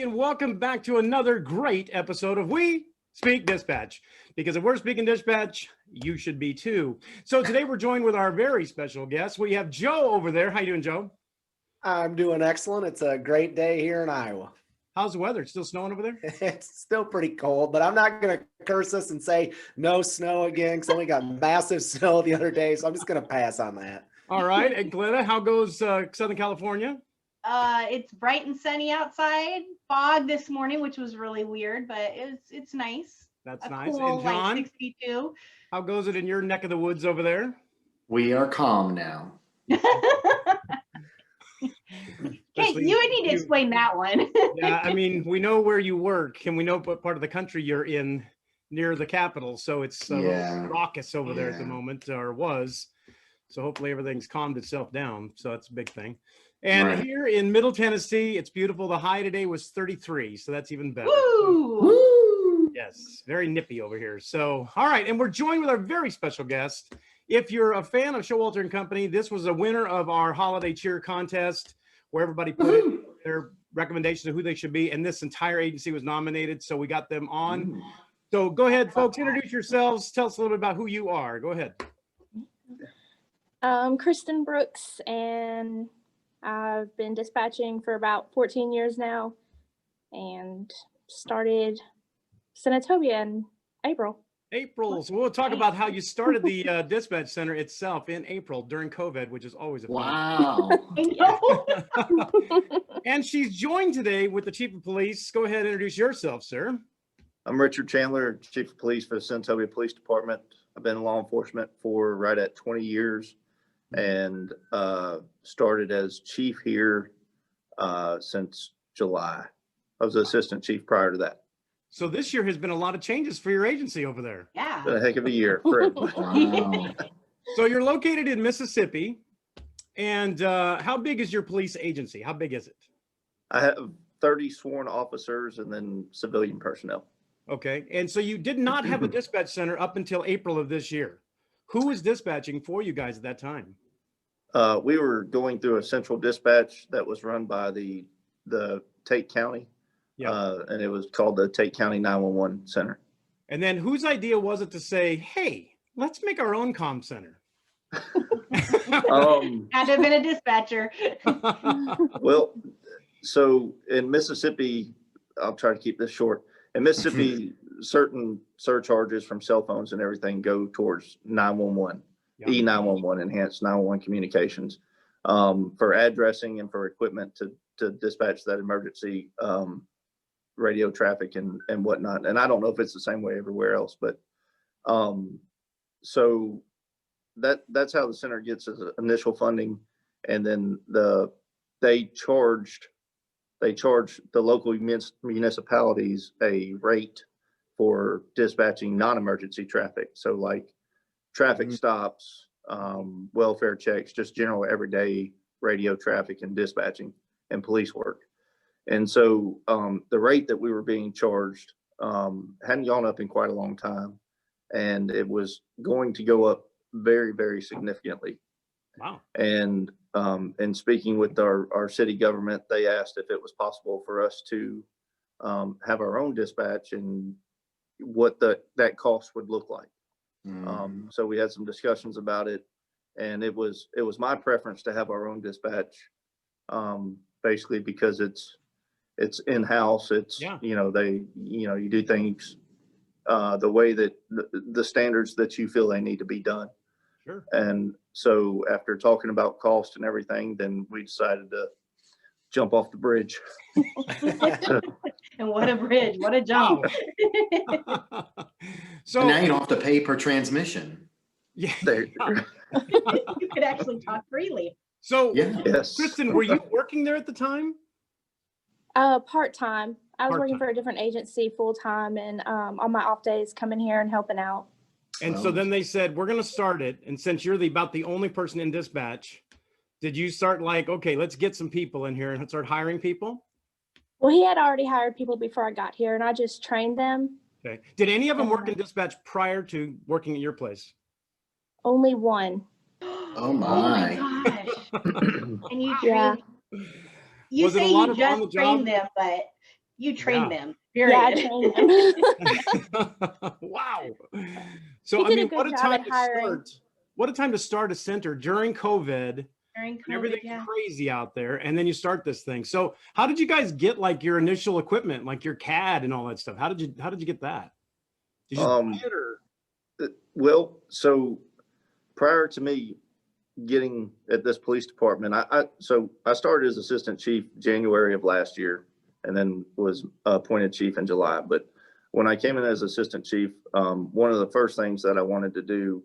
and welcome back to another great episode of We Speak Dispatch. Because if we're speaking dispatch, you should be too. So today we're joined with our very special guest. We have Joe over there. How you doing, Joe? I'm doing excellent. It's a great day here in Iowa. How's the weather? It's still snowing over there? It's still pretty cold, but I'm not going to curse us and say no snow again because we got massive snow the other day, so I'm just going to pass on that. All right. And Glenna, how goes Southern California? It's bright and sunny outside. Fog this morning, which was really weird, but it's nice. That's nice. Cool, And John, like 62. how goes it in your neck of the woods over there? We are calm now. Hey, you would need to explain that one. Yeah, I mean, we know where you work and we know what part of the country you're in near the capital. So it's raucous over there at the moment, or was. So hopefully everything's calmed itself down. So that's a big thing. And here in Middle Tennessee, it's beautiful. The high today was 33. So that's even better. Woo! Woo! Yes, very nippy over here. So, all right. And we're joined with our very special guest. If you're a fan of Showalter and Company, this was a winner of our holiday cheer contest where everybody put in their recommendations of who they should be. And this entire agency was nominated. So we got them on. So go ahead, folks, introduce yourselves. Tell us a little bit about who you are. Go ahead. Kristen Brooks, and I've been dispatching for about 14 years now and started Senatobia in April. So we'll talk about how you started the dispatch center itself in April during COVID, which is always a fun. Wow. And she's joined today with the Chief of Police. Go ahead and introduce yourself, sir. I'm Richard Chandler, Chief of Police for the Senatobia Police Department. I've been in law enforcement for right at 20 years and started as chief here since July. I was assistant chief prior to that. So this year has been a lot of changes for your agency over there. Yeah. It's been a heck of a year for everybody. Wow. So you're located in Mississippi. And how big is your police agency? How big is it? I have 30 sworn officers and then civilian personnel. Okay. And so you did not have a dispatch center up until April of this year. Who was dispatching for you guys at that time? We were going through a central dispatch that was run by the Tate County. Yeah. And it was called the Tate County 911 Center. And then whose idea was it to say, hey, let's make our own comm center? Had to have been a dispatcher. Well, so in Mississippi, I'll try to keep this short. In Mississippi, certain surcharges from cell phones and everything go towards 911, E911, enhanced 911 communications, for addressing and for equipment to dispatch that emergency radio traffic and whatnot. And I don't know if it's the same way everywhere else, but so that's how the center gets its initial funding. And then they charge the local municipalities a rate for dispatching non-emergency traffic. So like traffic stops, welfare checks, just general everyday radio traffic and dispatching and police work. And so the rate that we were being charged hadn't gone up in quite a long time. And it was going to go up very, very significantly. Wow. And speaking with our city government, they asked if it was possible for us to have our own dispatch and what that cost would look like. So we had some discussions about it, and it was my preference to have our own dispatch, basically because it's in-house. It's you do things the way that the standards that you feel they need to be done. Sure. And so after talking about cost and everything, then we decided to jump off the bridge. And what a bridge, what a jump. So And now you don't have to pay per transmission. Yeah. You could actually talk freely. So Yes. Kristen, were you working there at the time? Part-time. I was working Part-time. for a different agency full-time, and on my off days coming here and helping out. And so then they said, we're going to start it. And since you're about the only person in dispatch, did you start like, okay, let's get some people in here and start hiring people? Well, he had already hired people before I got here, and I just trained them. Okay. Did any of them work in dispatch prior to working at your place? Only one. Oh my. Gosh. And you Yeah. trained, you Was it say a lot you of on the just trained job? them, but You trained Yeah. them. Yeah, I Period. trained them. Wow. So He I did a mean, good what a job time at to hiring. start. What a time to start a center during COVID. During And COVID, everything's yeah. crazy out there, and then you start this thing. So how did you guys get like your initial equipment, like your CAD and all that stuff? How did you get that? Did you just buy it, or Well, so prior to me getting at this police department, I started as assistant chief January of last year, and then was appointed chief in July. But when I came in as assistant chief, one of the first things that I wanted to do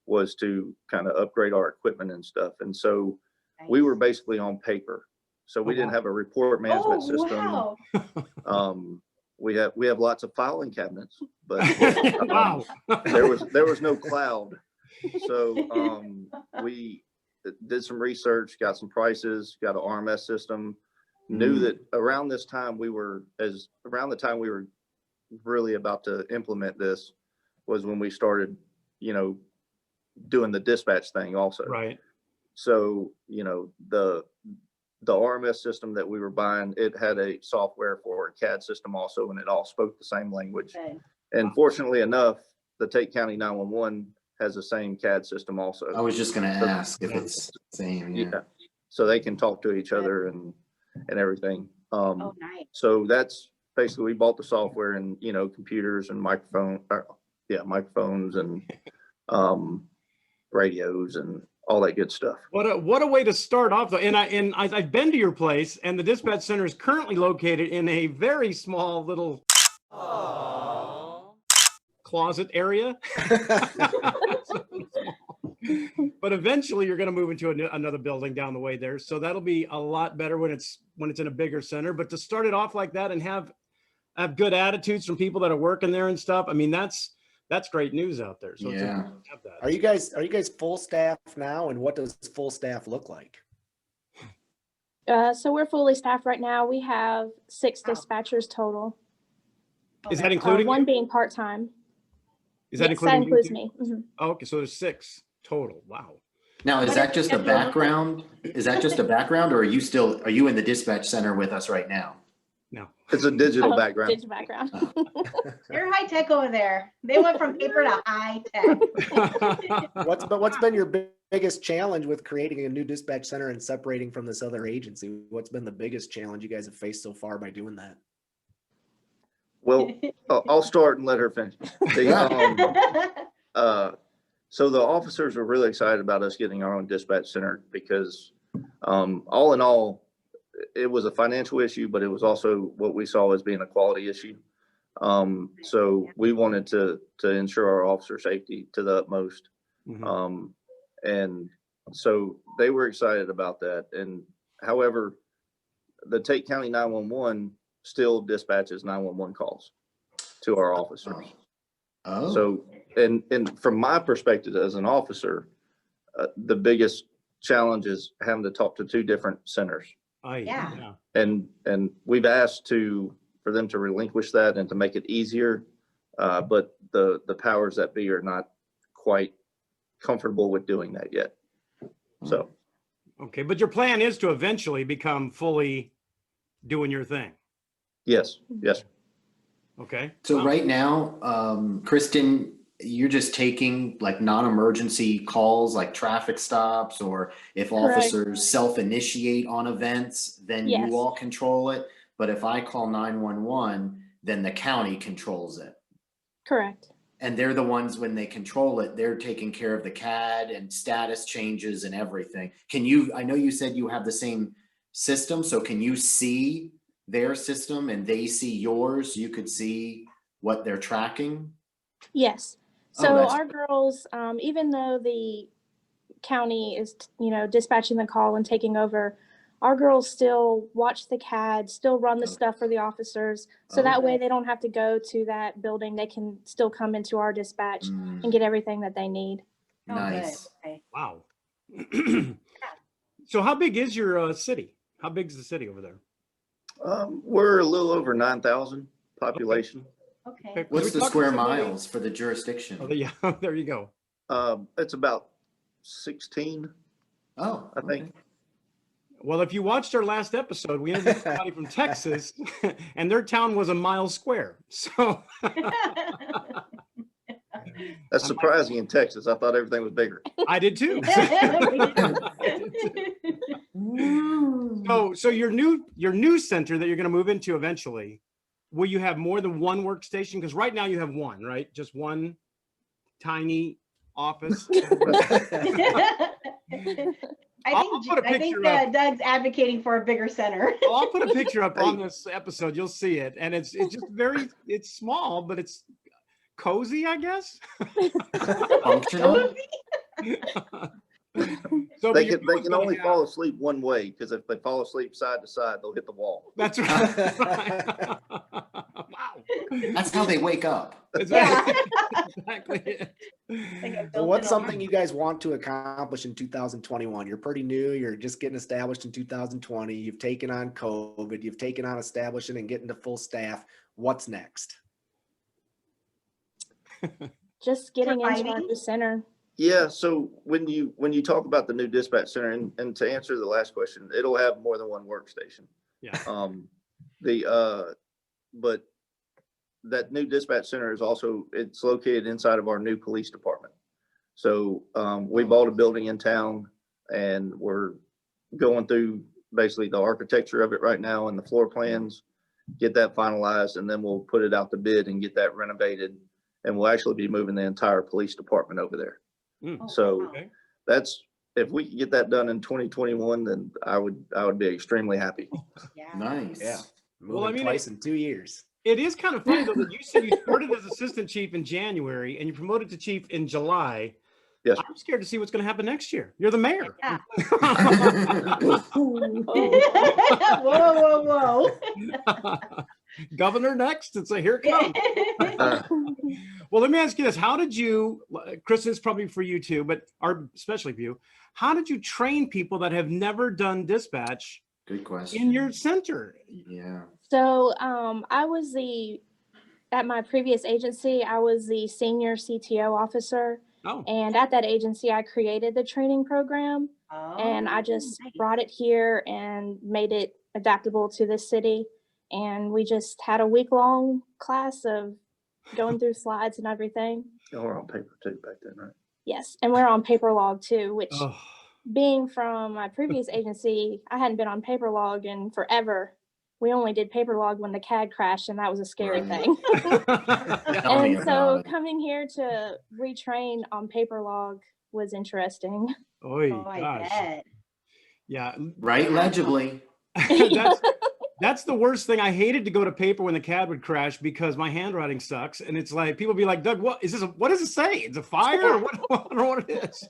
was to kind of upgrade our equipment and stuff. And so we were basically on paper. So we didn't have a report management Oh, system. wow. We have lots of filing cabinets, but wow. there was no cloud. So we did some research, got some prices, got an RMS system, knew that around the time we were really about to implement this was when we started, doing the dispatch thing also. Right. So, the RMS system that we were buying, it had a software for a CAD system also, and it all spoke the same language. Good. And fortunately enough, the Tate County 911 has the same CAD system also. I was just gonna ask if it's the same, yeah. So they can talk to each other and everything. Oh, nice. So that's basically, we bought the software and, computers and microphones and radios and all that good stuff. What a way to start off though. And I've been to your place, and the dispatch center is currently located in a very small little closet area. But eventually you're going to move into another building down the way there. So that'll be a lot better when it's in a bigger center. But to start it off like that and have good attitudes from people that are working there and stuff, I mean, that's great news out there. So it's Yeah. important to have that. Are you guys full staff now? And what does full staff look like? So we're fully staffed right now. We have 6 Wow. dispatchers total. Is that including one you? being part-time. Is that Yes, including that includes you? me. Mhm. Oh, okay, so there's 6 total. Wow. Now, is What that is just a schedule look like? background? Is that just a background, or are you in the dispatch center with us right now? No. It's a digital Oh, background. digital background. They're high tech over there. They went from paper to high tech. What's been your biggest challenge with creating a new dispatch center and separating from this other agency? What's been the biggest challenge you guys have faced so far by doing that? Well, I'll start and let her finish. So the officers were really excited about us getting our own dispatch center because all in all, it was a financial issue, but it was also what we saw as being a quality issue. So we wanted to ensure our officer safety to the utmost. Mhm. And so they were excited about that. And however, the Tate County 911 still dispatches 911 calls to our officers. Oh. So, and from my perspective as an officer, the biggest challenge is having to talk to 2 different centers. Yeah. And we've asked for them to relinquish that and to make it easier. But the powers that be are not quite comfortable with doing that yet. So, Okay, but your plan is to eventually become fully doing your thing. yes. Okay. So Wow. right now, Kristen, you're just taking like non-emergency calls like traffic stops, or if Correct. officers self-initiate on events, then Yes. you all control it. But if I call 911, then the county controls it. Correct. And they're the ones, when they control it, they're taking care of the CAD and status changes and everything. I know you said you have the same system, so can you see their system and they see yours? So you could see what they're tracking? Yes. Oh, So that's our girls, even though the county is, dispatching the call and taking over, our girls still watch the CAD, still run the Okay. stuff for the officers. So that Okay. way they don't have to go to that building. They can still come into our dispatch and get everything that they need. Oh, good. Nice. Okay. Wow. So how big is your city? How big is the city over there? We're a little over 9,000 population. Okay. Okay. What's We the talked square to somebody- miles for the jurisdiction? Oh, yeah, there you go. It's about 16, Oh, I think. okay. Well, if you watched our last episode, we interviewed somebody from Texas, and their town was a mile square. So That's surprising in Texas. I thought everything was bigger. I did too. So your new center that you're going to move into eventually, will you have more than one workstation? Because right now you have one, right? Just one tiny office. I think Doug's advocating for a bigger center. Well, I'll put a picture up on this episode. You'll see it, and it's just it's small, but it's cozy, I guess. Functional. So They can only fall asleep one way, because if they fall asleep side to side, they'll hit the wall. That's right. Wow. That's how they wake up. Exactly. Exactly it. So what's something you guys want to accomplish in 2021? You're pretty new. You're just getting established in 2020. You've taken on COVID. You've taken on establishing and getting to full staff. What's next? Just getting into our Surviving? new center. Yeah, so when you talk about the new dispatch center, and to answer the last question, it'll have more than one workstation. Yeah. But that new dispatch center is it's located inside of our new police department. So we bought a building in town, and we're going through basically the architecture of it right now and the floor plans, get that finalized, and then we'll put it out to bid and get that renovated. And we'll actually be moving the entire police department over there. So Okay. if we could get that done in 2021, then I would be extremely happy. Yeah. Nice. Yeah. Well, Moving twice in 2 years. It is kind of funny though that you said you started as assistant chief in January and you promoted to chief in July. Yes. I'm scared to see what's going to happen next year. You're the mayor. Yeah. Oh, Whoa. Governor next, and say, here it comes. Well, let me ask you this. How did you, Kristen, it's probably for you too, but especially for you, how did you train people that have never done dispatch Good question. in your center? Yeah. So I was at my previous agency, I was the senior CTO officer. Oh, And at that agency, I created the training program, and I just brought it here and made it adaptable to this city. And we just had a week-long class of going through slides and everything. And we're on paper too back then, right? Yes, and we're on paper log too, which oh. being from my previous agency, I hadn't been on paper log in forever. We only did paper log when the CAD crashed, and that was a scary Right. thing. Tell me And so about it. coming here to retrain on paper log was interesting. Oy, Oh, I gosh. bet. Yeah. Write legibly. That's the worst thing. I hated to go to paper when the CAD would crash because my handwriting sucks. And it's like, people be like, Doug, what does it say? It's a fire or what? I don't know what it is.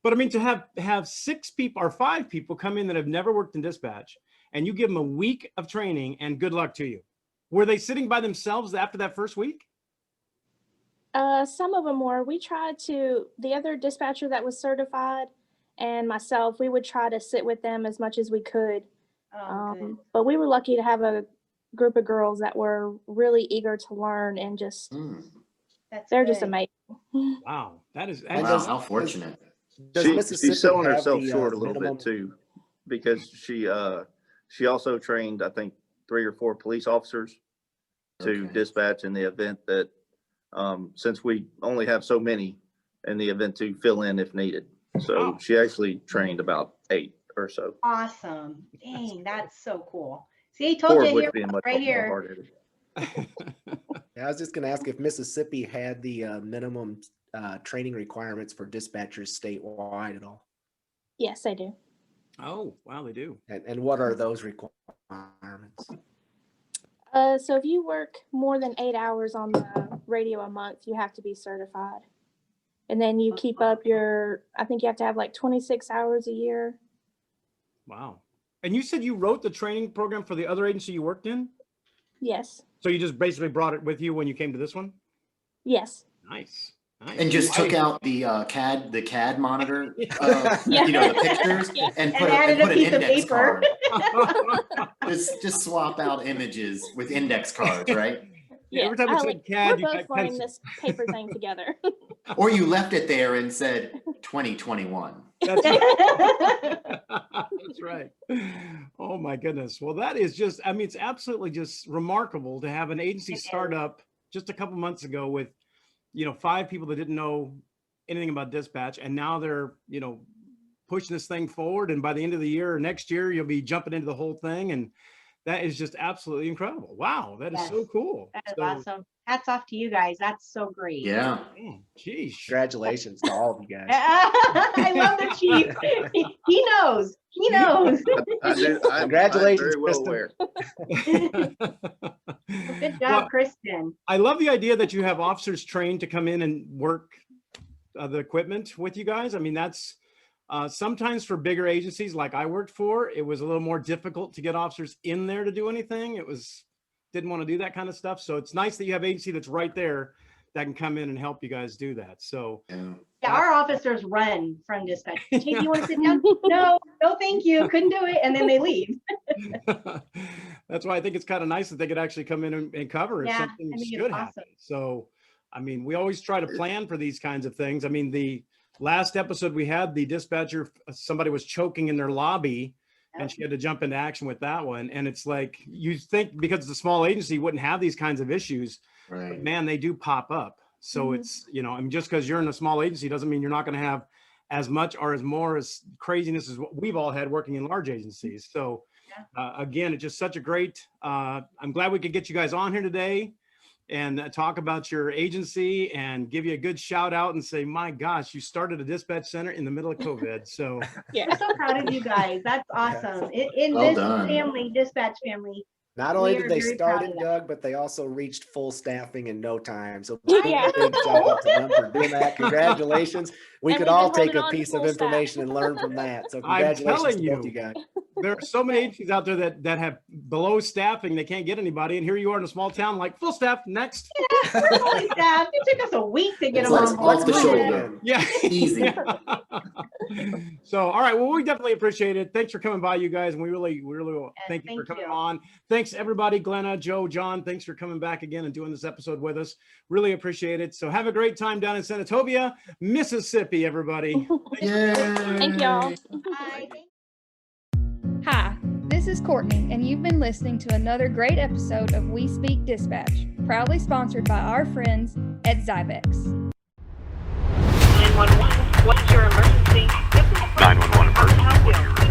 But I mean, to have 6 people or 5 people come in that have never worked in dispatch, and you give them a week of training and good luck to you. Were they sitting by themselves after that first week? Some of them were. We tried to, the other dispatcher that was certified and myself, we would try to sit with them as much as we could. Oh, good. But we were lucky to have a group of girls that were really eager to learn and just, they're just good. amazing. Wow. That is, And Wow, does- how fortunate. Does Mississippi She's selling have herself the, short a little minimum- bit too, because she also trained, I think, 3 or 4 police officers to Okay. dispatch in the event that, since we only have so many, in the event to fill in if needed. So Wow. she actually trained about 8 or so. Awesome. Dang, that's so cool. See, I 4 told of you which here, being much right more here. hard-headed. Yeah, I was just going to ask if Mississippi had the minimum training requirements for dispatchers statewide at all. Yes, they do. oh, wow, they do. And what are those requirements? So if you work more than 8 hours on the radio a month, you have to be certified. And then you keep up I think you have to have like 26 hours a year. Wow. And you said you wrote the training program for the other agency you worked in? Yes. So you just basically brought it with you when you came to this one? Yes. Nice. Nice. And just took out the CAD monitor, you know, the pictures, Yeah. and And put added a an piece of index paper. card. Just swap out images with index cards, right? Yeah, every time it said CAD, we're you both got learning pencil. this paper thing together. Or you left it there and said, 2021. That's right. That's right. Oh my goodness. Well, that is just, I mean, it's absolutely just remarkable to have an agency start up just a couple months ago with, 5 people that didn't know anything about dispatch. And now they're, pushing this thing forward. And by the end of the year or next year, you'll be jumping into the whole thing. And that is just absolutely incredible. Wow. That is so cool. That is So, awesome. Hats off to you guys. That's so great. Yeah. Geez. Congratulations to all of you guys. I love the chief. He knows. He knows. I do. Congratulations, I'm very well Kristen. aware. Good job, Well, Kristen. I love the idea that you have officers trained to come in and work the equipment with you guys. I mean, that's sometimes for bigger agencies like I worked for, it was a little more difficult to get officers in there to do anything. Didn't want to do that kind of stuff. So it's nice that you have agency that's right there that can come in and help you guys do that. So Yeah, our officers run from dispatch. Hey, do you want to sit down? No, thank you. Couldn't do it. And then they leave. that's why I think it's kind of nice that they could actually come in and cover if Yeah, something I think it's should awesome. happen. So, I mean, we always try to plan for these kinds of things. I mean, the last episode we had, the dispatcher, somebody was choking in their lobby and she had to jump into action with that one. And it's like, you think because it's a small agency, you wouldn't have these kinds of issues. Right. But man, they do pop up. So it's, I mean, just because you're in a small agency doesn't mean you're not going to have as much or as more as craziness as what we've all had working in large agencies. So again, it's just such a great, I'm glad we could get you guys on here today and talk about your agency and give you a good shout out and say, my gosh, you started a dispatch center in the middle of COVID. So I'm so proud of you guys. That's awesome. In Well this done. family, dispatch family. Not only We did are they very start proud it, of that. Doug, but they also reached full staffing in no time. So Yeah. big shout out to them for doing that. Congratulations. We And could we've all been take holding a on to piece of full staff. information and learn from that. So I'm congratulations telling to both you. you guys. there are so many agencies out there that have below staffing, they can't get anybody. And here you are in a small town, like full staff next. We're fully staffed. It took us a week to get It's them like on off board. the Let's do it shoulder. again. Yeah. Easy. So, all right. Well, we definitely appreciate it. Thanks for coming by, you guys. And we really thank you for thank coming you. on. Thanks, everybody. Glenna, Joe, John, thanks for coming back again and doing this episode with us. Really appreciate it. So have a great time down in Senatobia, Mississippi, everybody. Thank y'all. Bye. Hi, this is Courtney, and you've been listening to another great episode of We Speak Dispatch, proudly sponsored by our friends at Zybex. 911, what is your emergency? 911 emergency, what is your